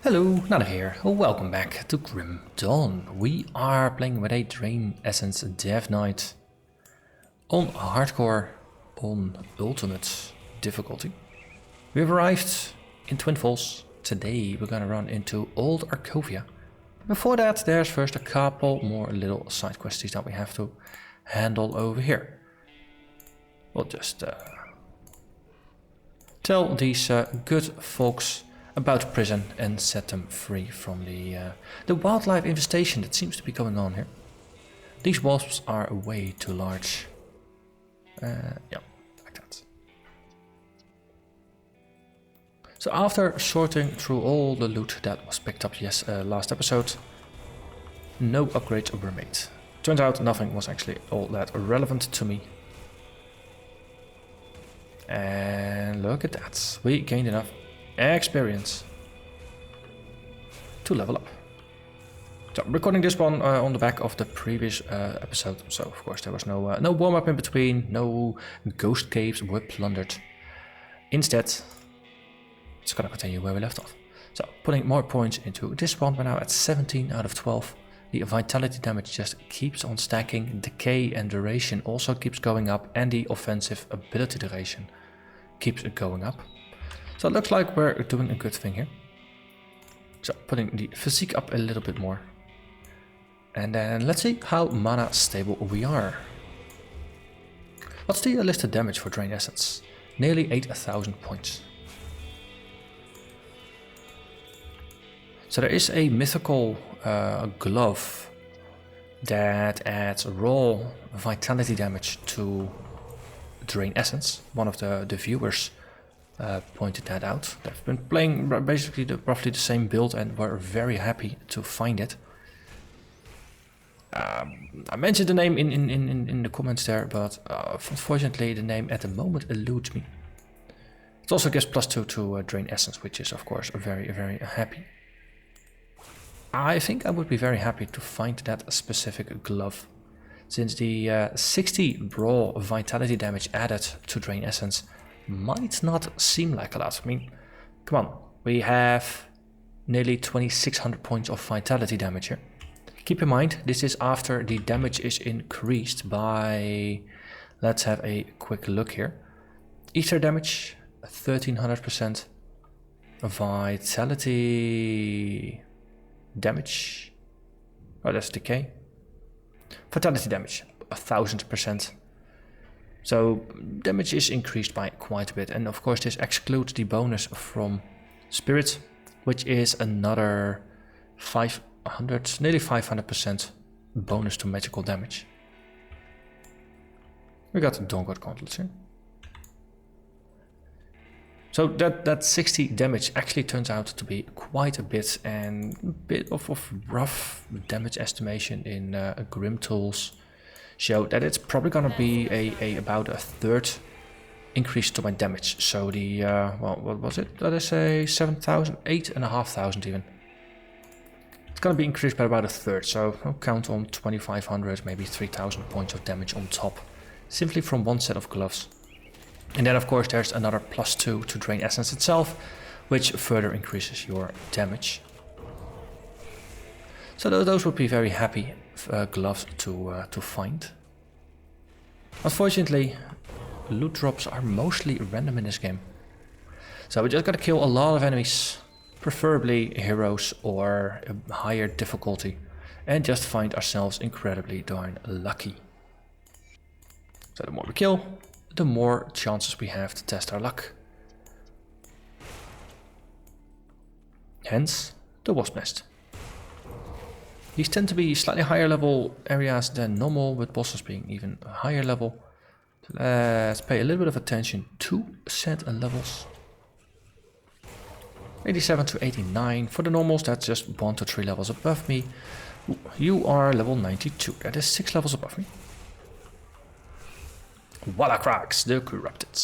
Hello, Narnach here. Welcome back to Grim Dawn. We are playing with a Drain Essence Death Knight on hardcore, on ultimate difficulty. We've arrived in Twin Falls. Today we're gonna run into old Arkovia. Before that, there's first a couple more little side quests that we have to handle over here. We'll just tell these good folks about Prism and set them free from the wildlife infestation that seems to be going on here. These wasps are way too large. Yeah, like that. So after sorting through all the loot that was picked up last episode, no upgrades were made. Turns out nothing was actually all that relevant to me. And look at that, we gained enough experience to level up. So recording this one on the back of the previous episode, so of course there was no warm-up in between, no ghost caves were plundered. Instead, it's gonna continue where we left off. So putting more points into this one, we're now at 17 out of 12. The vitality damage just keeps on stacking, decay and duration also keeps going up, and the offensive ability duration keeps going up. So it looks like we're doing a good thing here. So putting the physique up a little bit more. And then let's see how mana stable we are. What's the listed damage for Drain Essence? Nearly 8,000 points. So there is a mythical glove that adds raw vitality damage to Drain Essence. One of the viewers pointed that out. They've been playing basically roughly the same build and were very happy to find it. I mentioned the name in the comments there, but unfortunately the name at the moment eludes me. It also gives +2 to Drain Essence, which is of course very happy. I think I would be very happy to find that specific glove, since the 60 raw vitality damage added to Drain Essence might not seem like a lot. I mean, come on, we have nearly 2600 points of vitality damage here. Keep in mind, this is after the damage is increased by, let's have a quick look here. Ether damage, 1300%. Vitality damage, oh that's decay. Vitality damage, 1000%. So damage is increased by quite a bit, and of course this excludes the bonus from Spirit, which is another 500, nearly 500% bonus to magical damage. We got Dawn-God gauntlets here. So that 60 damage actually turns out to be quite a bit, and a bit of rough damage estimation in Grim Tools show that it's probably gonna be about a third increase to my damage. So the well, what was it? Let us say 7,000, 8,500 even. It's gonna be increased by about a third. So I'll count on 2,500, maybe 3,000 points of damage on top, simply from one set of gloves. And then of course there's another +2 to Drain Essence itself, which further increases your damage. So those would be very happy gloves to find. Unfortunately, loot drops are mostly random in this game. So we just gotta kill a lot of enemies, preferably heroes or a higher difficulty, and just find ourselves incredibly darn lucky. So the more we kill, the more chances we have to test our luck. Hence, the Wasp Nest. These tend to be slightly higher level areas than normal, with bosses being even higher level. So let's pay a little bit of attention to set levels. 87 to 89. For the normals, that's just 1 to 3 levels above me. You are level 92. That is 6 levels above me. Wallacrax, the Corrupted.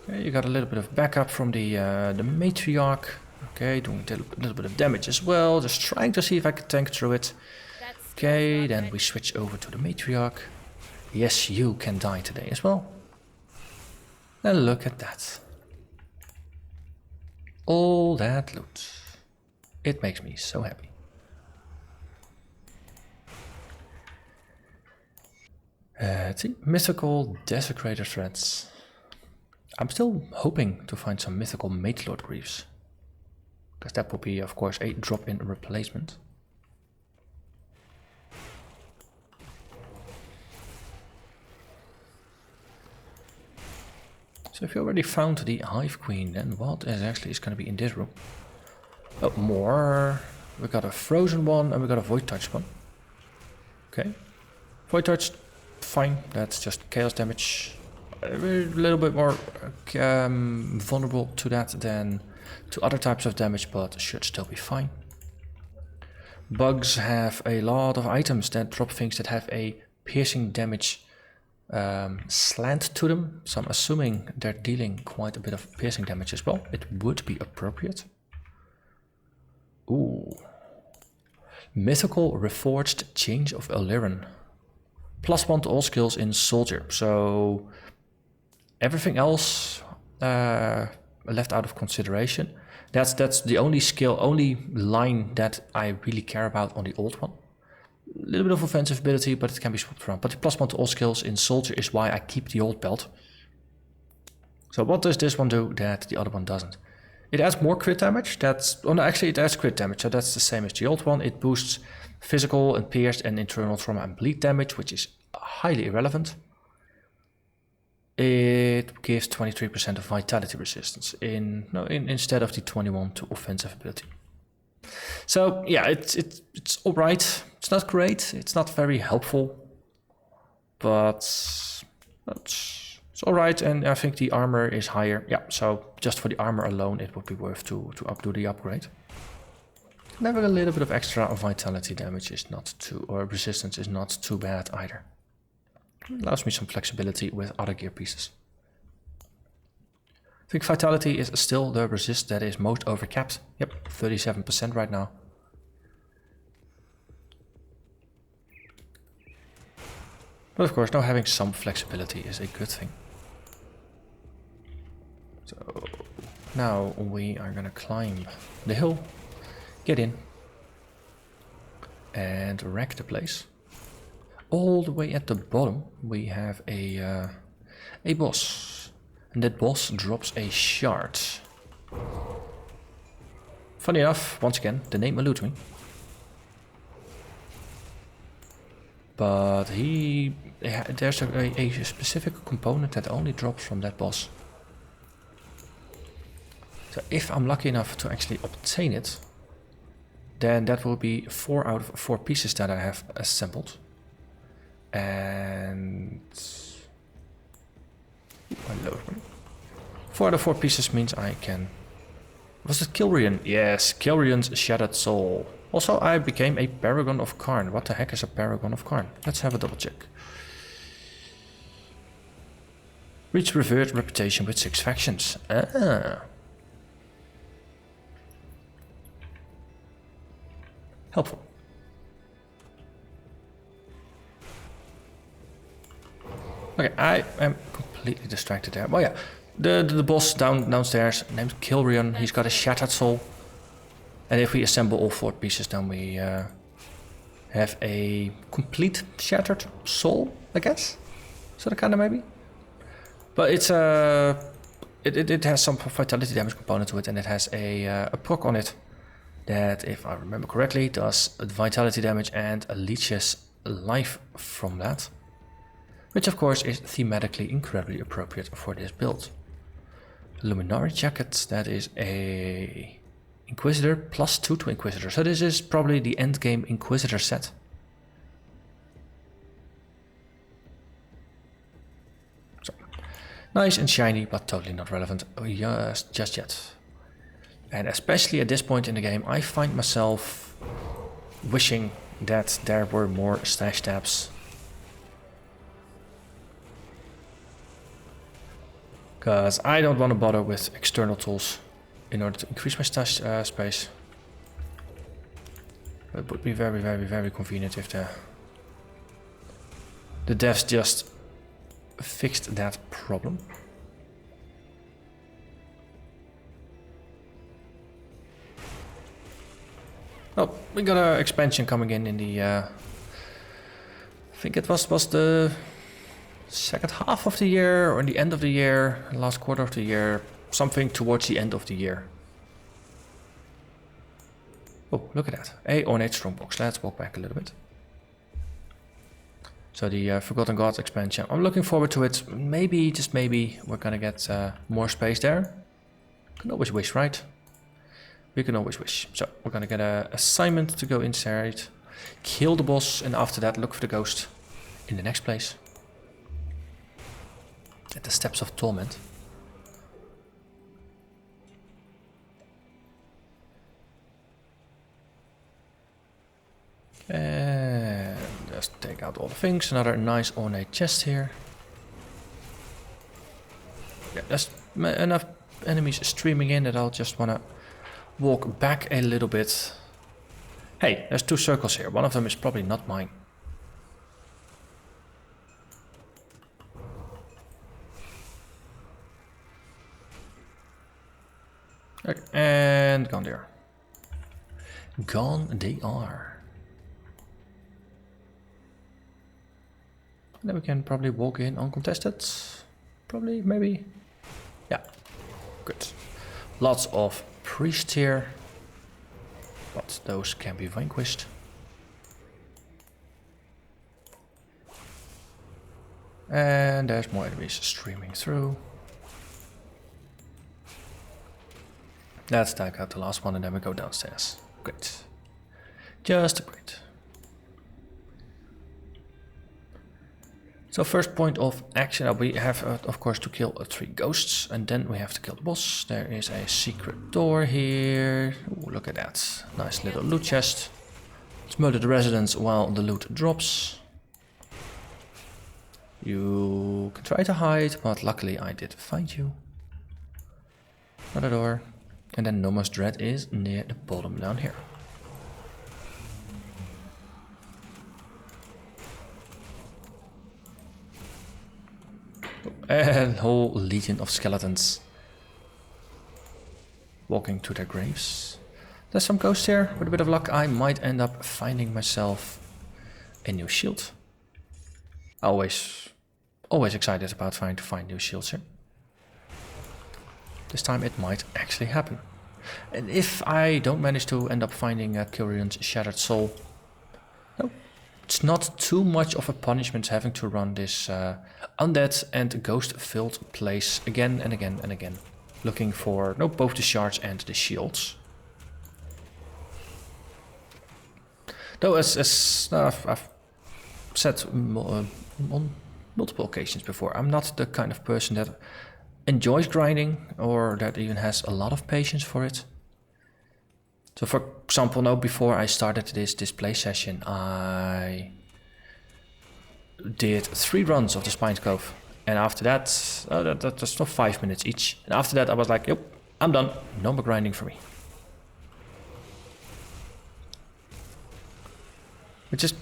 Okay, you got a little bit of backup from the Matriarch. Okay, doing a little bit of damage as well. Just trying to see if I can tank through it. Okay, then we switch over to the Matriarch. Yes, you can die today as well. And look at that. All that loot. It makes me so happy. Let's see. Mythical Desecrator Threads. I'm still hoping to find some mythical Mage Lord Greaves. Because that would be, of course, a drop-in replacement. So if you already found the Hive Queen, then what is going to be in this room? Oh, more. We got a frozen one and we got a void touch one. Okay. Void touch, fine. That's just chaos damage. We're a little bit more vulnerable to that than to other types of damage, but should still be fine. Bugs have a lot of items that drop things that have a piercing damage slant to them, so I'm assuming they're dealing quite a bit of piercing damage as well. It would be appropriate. Ooh. Mythical Reforged Change of Illyrian. +1 to all skills in Soldier, so everything else left out of consideration. That's the only skill, only line that I really care about on the old one. A little bit of offensive ability, but it can be swapped around. But the +1 to all skills in Soldier is why I keep the old belt. So what does this one do that the other one doesn't? It adds more crit damage. Actually it adds crit damage, so that's the same as the old one. It boosts physical and pierced and internal trauma and bleed damage, which is highly irrelevant. It gives 23% of vitality resistance instead of the 21 to offensive ability. So yeah, it's all right. It's not great. It's not very helpful, but it's all right. And I think the armor is higher. Yeah, so just for the armor alone, it would be worth to do the upgrade. And having a little bit of extra vitality damage is not too, or resistance is not too bad either. It allows me some flexibility with other gear pieces. I think vitality is still the resist that is most overcapped. Yep, 37% right now. But of course, now having some flexibility is a good thing. So now we are gonna climb the hill, get in, and wreck the place. All the way at the bottom we have a boss, and that boss drops a shard. Funny enough, once again, the name eludes me. But there's a specific component that only drops from that boss. So if I'm lucky enough to actually obtain it, then that will be 4 out of 4 pieces that I have assembled. And 4 out of 4 pieces means I can... Was it Kilrian? Yes, Kilrian's Shattered Soul. Also, I became a Paragon of Karn. What the heck is a Paragon of Karn? Let's have a double check. Reach revered reputation with 6 factions. Ah. Helpful. Okay, I am completely distracted there. Well, yeah, the boss downstairs named Kilrian. He's got a Shattered Soul, and if we assemble all 4 pieces, then we have a complete Shattered Soul, I guess. So kind of maybe. But it's it has some vitality damage component to it, and it has a proc on it that, if I remember correctly, does vitality damage and leeches life from that. Which of course is thematically incredibly appropriate for this build. Luminary Jacket, that is a Inquisitor +2 to Inquisitor. So this is probably the endgame Inquisitor set. So, nice and shiny, but totally not relevant just yet. And especially at this point in the game, I find myself wishing that there were more stash tabs. Because I don't want to bother with external tools in order to increase my stash space. It would be very, very, very convenient if the devs just fixed that problem. Oh, we got an expansion coming in the... I think it was the second half of the year or in the end of the year, last quarter of the year, something towards the end of the year. Oh, look at that. A ornate strongbox. Let's walk back a little bit. So the Forgotten Gods expansion. I'm looking forward to it. Maybe, just maybe, we're gonna get more space there. Can always wish, right? We can always wish. So we're gonna get an assignment to go inside, kill the boss, and after that look for the ghost in the next place. At the steps of torment. And just take out all the things. Another nice ornate chest here. Yeah, there's enough enemies streaming in that I'll just wanna walk back a little bit. Hey, there's two circles here. One of them is probably not mine. Okay, and gone there. Gone they are. And then we can probably walk in uncontested. Probably, maybe. Yeah, good. Lots of priests here. But those can be vanquished. And there's more enemies streaming through. Let's take out the last one and then we go downstairs. Great. Just great. So first point of action, we have of course to kill 3 ghosts and then we have to kill the boss. There is a secret door here. Ooh, look at that. Nice little loot chest. Let's murder the residents while the loot drops. You can try to hide, but luckily I did find you. Another door. And then Nomos Dread is near the bottom down here. And a whole legion of skeletons walking to their graves. There's some ghosts here. With a bit of luck I might end up finding myself a new shield. Always excited about trying to find new shields here. This time it might actually happen. And if I don't manage to end up finding Curion's Shattered Soul, no, it's not too much of a punishment having to run this undead and ghost-filled place again and again and again. Looking for both the shards and the shields. Though as I've said on multiple occasions before, I'm not the kind of person that enjoys grinding or that even has a lot of patience for it. So for example, before I started this play session, I did 3 runs of the Spine's Cove, and after that, that's not 5 minutes each. And after that I was like, yep, I'm done, no more grinding for me. Which is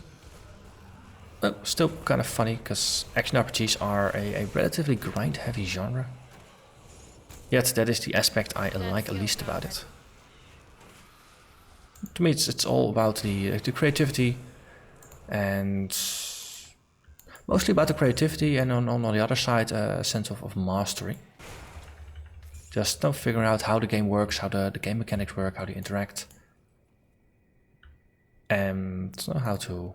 still kind of funny, because action RPGs are a relatively grind-heavy genre. Yet that is the aspect I like least about it. To me, it's all about the creativity, and mostly about the creativity, and on the other side, a sense of mastery. Just figuring out how the game works, how the game mechanics work, how they interact, and how to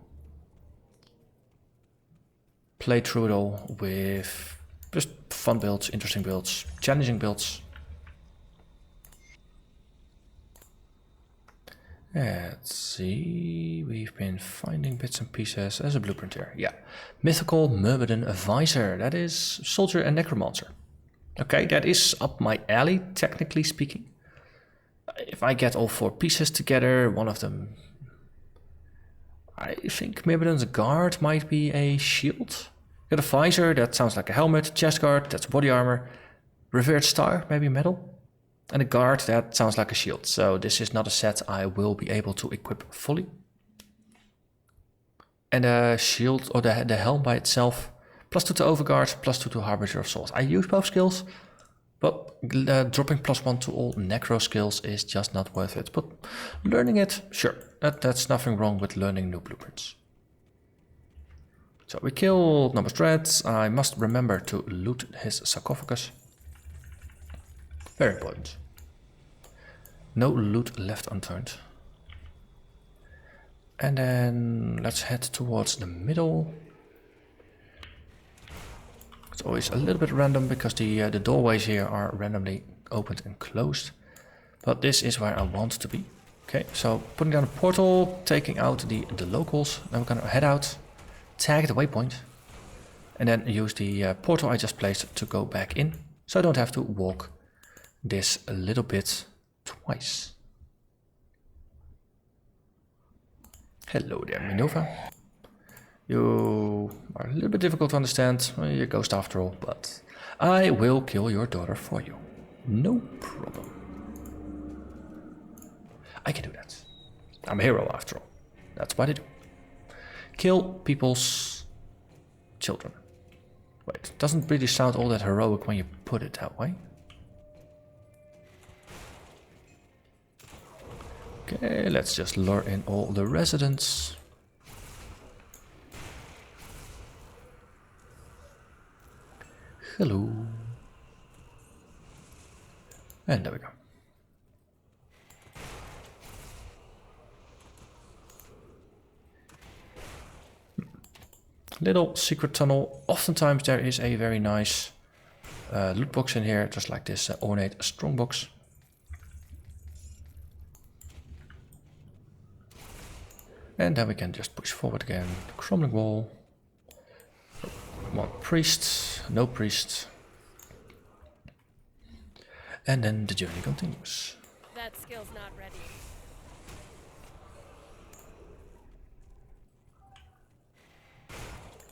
play through it all with just fun builds, interesting builds, challenging builds. Let's see, we've been finding bits and pieces. There's a blueprint here, yeah. Mythical Myrmidon Advisor, that is Soldier and Necromancer. Okay, that is up my alley, technically speaking. If I get all 4 pieces together, one of them, I think Myrmidon's Guard might be a shield. Got a visor, that sounds like a helmet. Chest guard, that's body armor. Revered star, maybe metal. And a guard, that sounds like a shield. So this is not a set I will be able to equip fully. And a shield, or the helm by itself, +2 to Overguard, +2 to Harbinger of Souls. I use both skills, but dropping +1 to all Necro skills is just not worth it. But learning it, sure. that's nothing wrong with learning new blueprints. So we killed Nomus Dreads. I must remember to loot his sarcophagus. Very important. No loot left unturned. And then let's head towards the middle. It's always a little bit random because the doorways here are randomly opened and closed. But this is where I want to be. Okay, so putting down a portal, taking out the locals. Then we're gonna head out, tag the waypoint, and then use the portal I just placed to go back in. So I don't have to walk this a little bit twice. Hello there, Minova. You are a little bit difficult to understand. Well, you're a ghost after all, but I will kill your daughter for you. No problem. I can do that. I'm a hero after all. That's what I do. Kill people's children. Wait, it doesn't really sound all that heroic when you put it that way. Okay, let's just lure in all the residents. Hello. And there we go. Little secret tunnel. Oftentimes there is a very nice loot box in here, just like this ornate strongbox. And then we can just push forward again. Crumbling wall. One priest, no priest. And then the journey continues. That skill's not ready.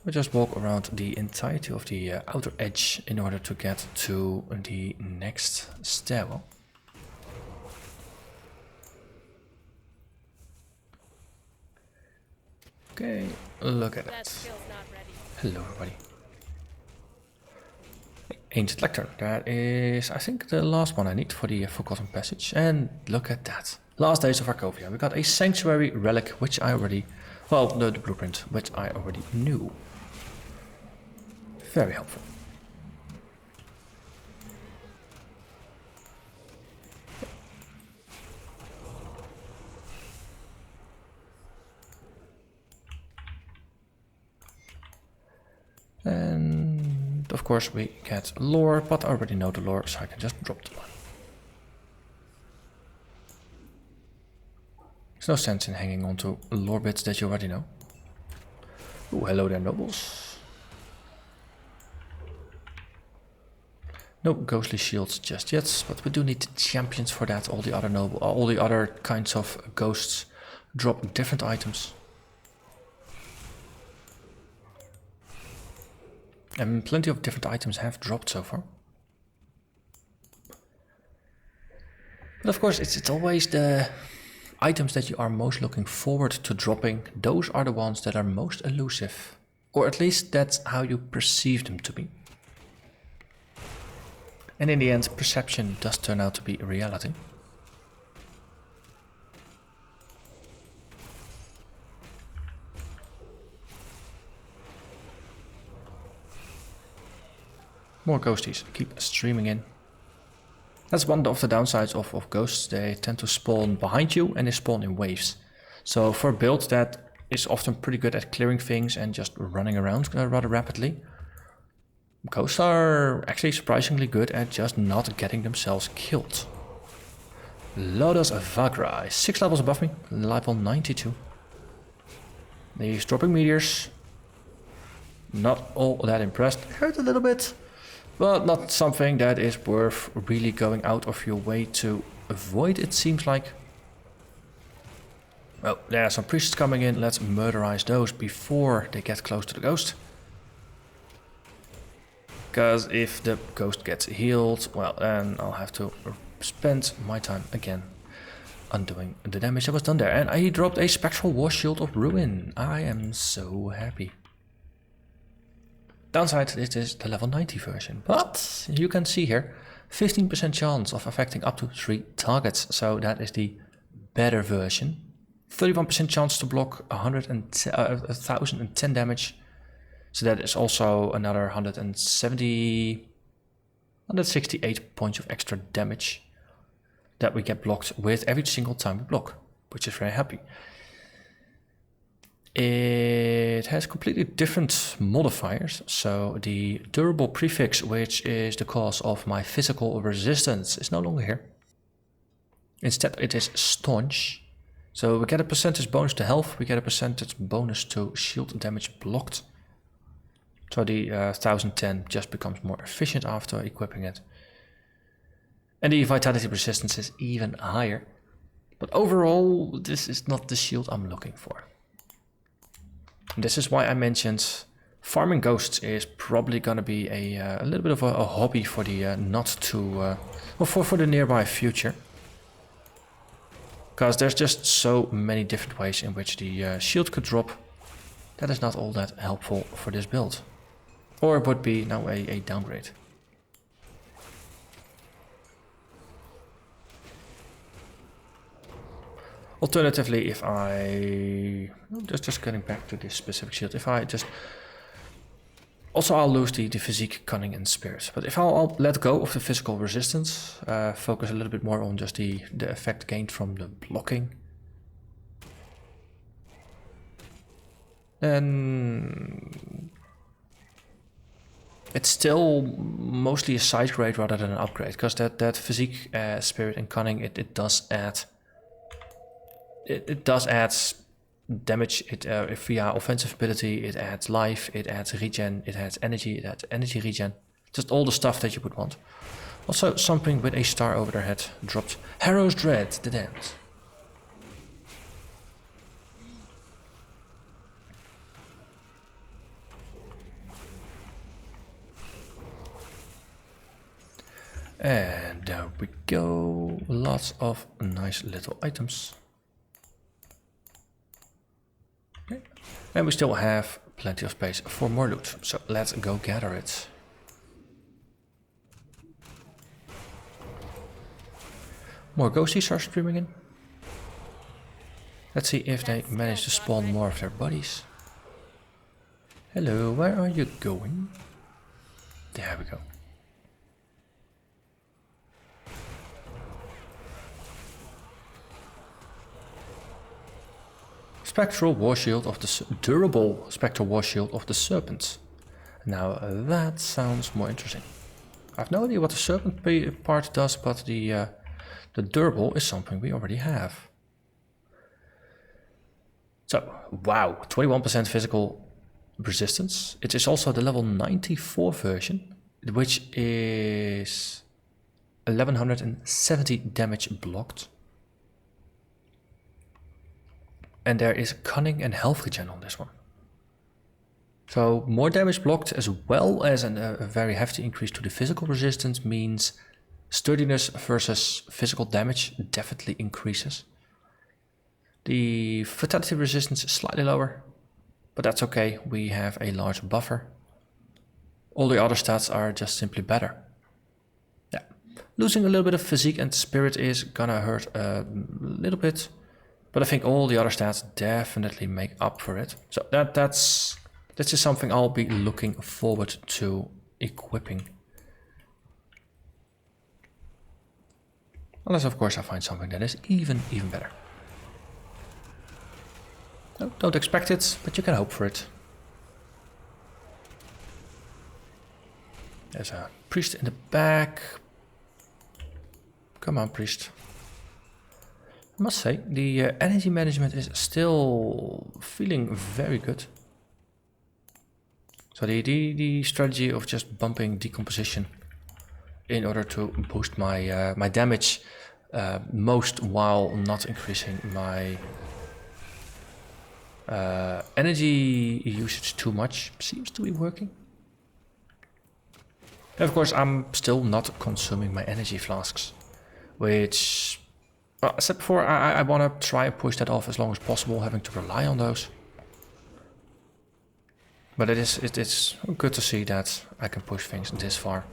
We just walk around the entirety of the outer edge in order to get to the next stairwell. Okay, look at That it. skill's not ready. Hello everybody. Ancient Lectern, that is I think the last one I need for the Forgotten Passage. And look at that. Last days of Arkovia. We got a Sanctuary Relic, which I already, well, no, the blueprint, which I already knew. Very helpful. And of course we get lore, but I already know the lore, so I can just drop the lore. There's no sense in hanging on to lore bits that you already know. Ooh, hello there, nobles. No ghostly shields just yet, but we do need champions for that. All the other kinds of ghosts drop different items. And plenty of different items have dropped so far. But of course, it's always the items that you are most looking forward to dropping. Those are the ones that are most elusive. Or at least that's how you perceive them to be. And in the end, perception does turn out to be a reality. More ghosties keep streaming in. That's one of the downsides of ghosts. They tend to spawn behind you and they spawn in waves. So for a build that is often pretty good at clearing things and just running around rather rapidly, ghosts are actually surprisingly good at just not getting themselves killed. Lotus Vagra is 6 levels above me, level 92. He's dropping meteors. Not all that impressed. Hurt a little bit. But not something that is worth really going out of your way to avoid, it seems like. Oh, there are some priests coming in. Let's murderize those before they get close to the ghost. Because if the ghost gets healed, well, then I'll have to spend my time again undoing the damage that was done there. And I dropped a Spectral War Shield of Ruin. I am so happy. Downside, this is the level 90 version, but you can see here 15% chance of affecting up to 3 targets, so that is the better version. 31% chance to block 1010 damage. So that is also another 168 points of extra damage that we get blocked with every single time we block, which is very happy. It has completely different modifiers. So the durable prefix, which is the cause of my physical resistance, is no longer here. Instead, it is staunch. So we get a percentage bonus to health, we get a percentage bonus to shield damage blocked. So the 1010 just becomes more efficient after equipping it. And the vitality resistance is even higher. But overall, this is not the shield I'm looking for. And this is why I mentioned farming ghosts is probably going to be a little bit of a hobby for the for the nearby future. Because there's just so many different ways in which the shield could drop. That is not all that helpful for this build. Or it would be now a downgrade. Alternatively, if I... Just getting back to this specific shield. If I just... Also, I'll lose the physique, cunning and spirit. But if I'll let go of the physical resistance, focus a little bit more on just the effect gained from the blocking, then it's still mostly a side grade rather than an upgrade, because that physique, spirit and cunning, it does add damage. It via offensive ability, it adds life, it adds regen, it adds energy regen, just all the stuff that you would want. Also, something with a star over their head dropped. Harrow's Dread, the Damned. And there we go, lots of nice little items. Okay. And we still have plenty of space for more loot, so let's go gather it. More ghosties are streaming in. Let's see if they manage to spawn more of their buddies. Hello, where are you going? There we go. Spectral War Shield of the durable Spectral War Shield of the Serpent. Now that sounds more interesting. I have no idea what the Serpent part does, but the durable is something we already have. So, wow, 21% physical resistance. It is also the level 94 version, which is 1170 damage blocked. And there is cunning and health regen on this one. So more damage blocked as well as a very hefty increase to the physical resistance means sturdiness versus physical damage definitely increases. The fatality resistance is slightly lower, but that's okay, we have a large buffer. All the other stats are just simply better. Yeah, losing a little bit of physique and spirit is gonna hurt a little bit. But I think all the other stats definitely make up for it. So this is something I'll be looking forward to equipping. Unless of course I find something that is even better. No, don't expect it, but you can hope for it. There's a priest in the back. Come on, priest. I must say, the energy management is still feeling very good. So the strategy of just bumping decomposition in order to boost my my damage most while not increasing my energy usage too much seems to be working. And of course, I'm still not consuming my energy flasks, which... Well, as I said before, I want to try and push that off as long as possible, having to rely on those. But it's good to see that I can push things this far.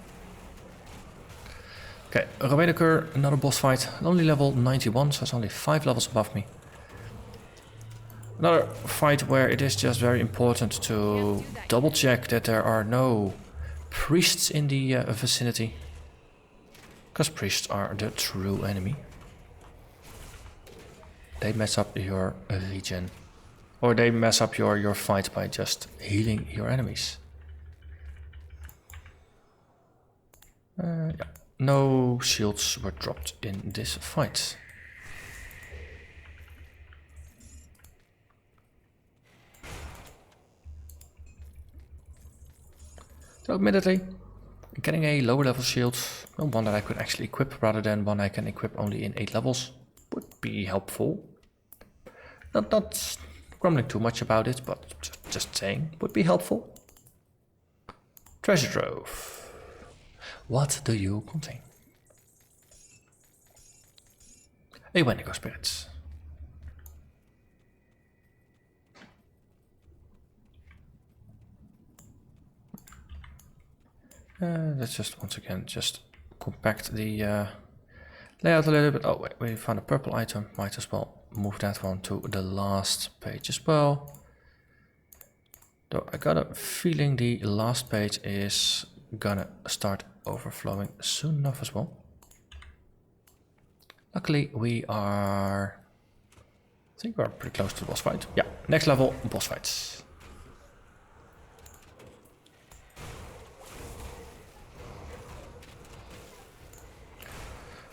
Okay, Ravenaker, another boss fight, only level 91, so it's only 5 levels above me. Another fight where it is just very important to double check that there are no priests in the vicinity. Because priests are the true enemy. They mess up your legion. Or they mess up your fight by just healing your enemies. Yeah. No shields were dropped in this fight. So admittedly, getting a lower level shield, one that I could actually equip rather than one I can equip only in 8 levels, would be helpful. Not grumbling too much about it, but just saying, would be helpful. Treasure trove. What do you contain? A Wendigo spirit. Let's just once again just compact the layout a little bit. Oh wait, we found a purple item. Might as well move that one to the last page as well. Though I got a feeling the last page is gonna start overflowing soon enough as well. Luckily we are, I think we're pretty close to the boss fight. Yeah, next level boss fights.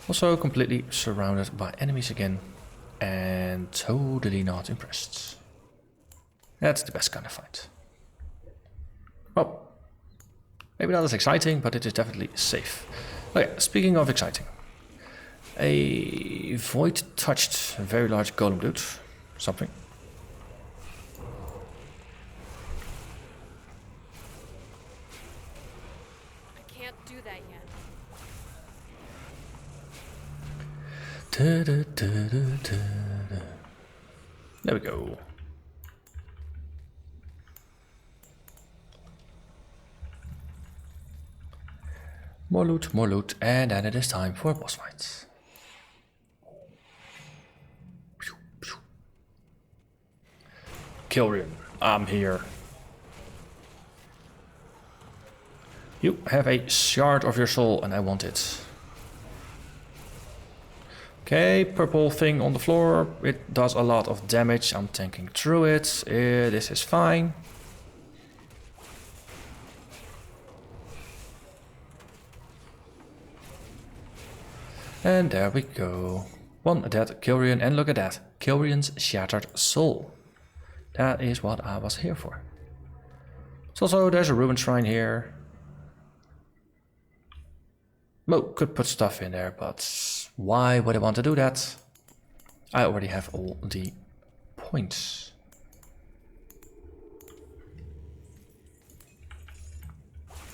Also completely surrounded by enemies again and totally not impressed. That's the best kind of fight. Well, maybe not as exciting, but it is definitely safe. Okay, speaking of exciting. A void touched very large golem dude. Something. I can't do that yet. There we go. More loot, and then it is time for boss fights. Kilrian, I'm here. You have a shard of your soul and I want it. Okay, purple thing on the floor. It does a lot of damage. I'm tanking through it. This is fine. And there we go. One dead Kilrian, and look at that. Kilrian's shattered soul. That is what I was here for. So also there's a ruined shrine here. Well, could put stuff in there, but why would I want to do that? I already have all the points.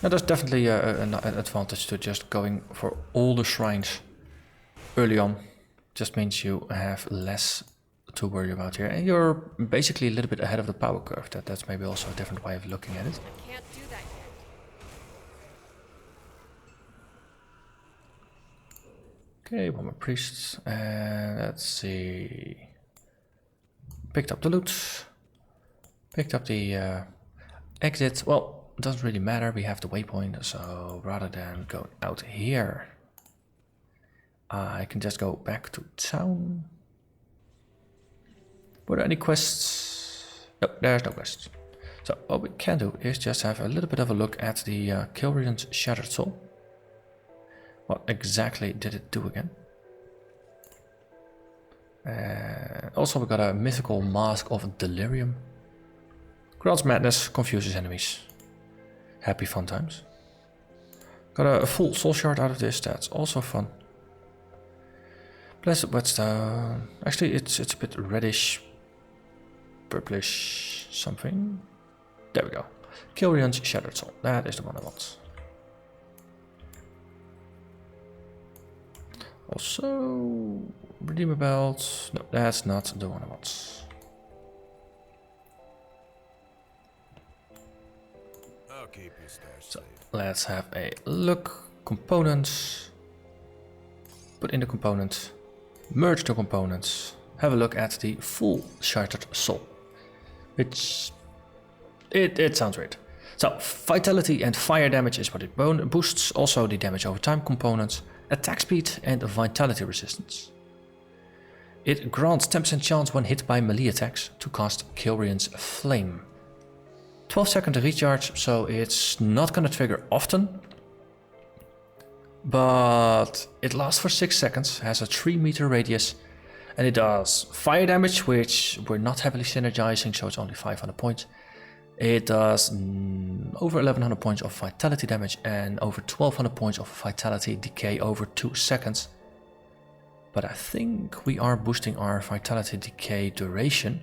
Now there's definitely an advantage to just going for all the shrines early on. Just means you have less to worry about here, and you're basically a little bit ahead of the power curve. That's maybe also a different way of looking at it. I can't do that yet. Okay, one more priest, and let's see. Picked up the loot. Picked up the exit. Well, it doesn't really matter. We have the waypoint, so rather than go out here, I can just go back to town. Were there any quests? No, there's no quests. So what we can do is just have a little bit of a look at the Kilrian's Shattered Soul. What exactly did it do again? Also we got a mythical mask of delirium. Grants madness, confuses enemies. Happy fun times. Got a full soul shard out of this, that's also fun. Blessed Whetstone. Actually it's a bit reddish, purplish something. There we go. Kilrian's Shattered Soul. That is the one I want. Also, Redeemer Belt. No, that's not the one I want. I'll keep your stash So, safe. let's have a look. Components. Put in the component. Merge the components. Have a look at the full Shattered Soul. Which it sounds weird. So vitality and fire damage is what it boosts. Also the damage over time components, attack speed and vitality resistance. It grants 10% chance when hit by melee attacks to cast Kilrian's Flame. 12-second recharge, so it's not gonna trigger often. But it lasts for 6 seconds, has a 3-meter radius, and it does fire damage, which we're not heavily synergizing, so it's only 500 points. It does over 1100 points of vitality damage and over 1200 points of vitality decay over 2 seconds. But I think we are boosting our vitality decay duration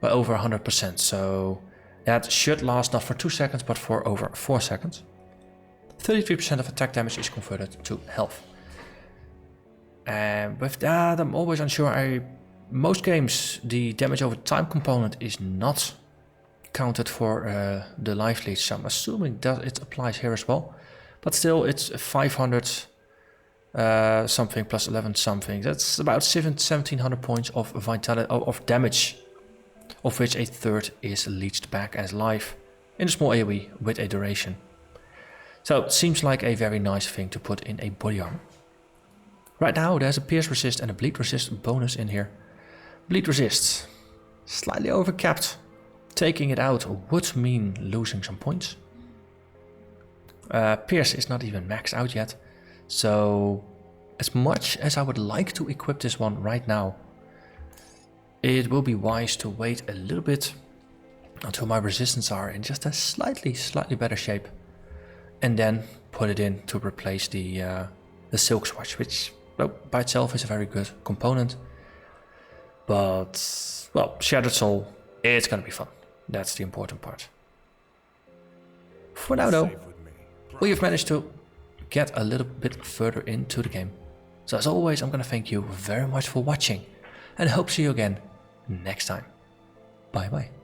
by over 100%, so that should last not for 2 seconds but for over 4 seconds. 33% of attack damage is converted to health. And with that, I'm always unsure. Most games, the damage over time component is not counted for the life leech, so I'm assuming that it applies here as well. But still, it's 500 something plus 11 something. That's about 1700 points of vitality of damage, of which a third is leached back as life in a small AoE with a duration. So it seems like a very nice thing to put in a body armor. Right now there's a pierce resist and a bleed resist bonus in here. Bleed resist, slightly overcapped. Taking it out would mean losing some points. Pierce is not even maxed out yet. So as much as I would like to equip this one right now, it will be wise to wait a little bit until my resistance are in just a slightly better shape. And then put it in to replace the Silk Swatch, which by itself is a very good component. But, well, Shattered Soul, it's gonna be fun. That's the important part. For now though, we have managed to get a little bit further into the game. So as always, I'm gonna thank you very much for watching and hope to see you again next time. Bye bye.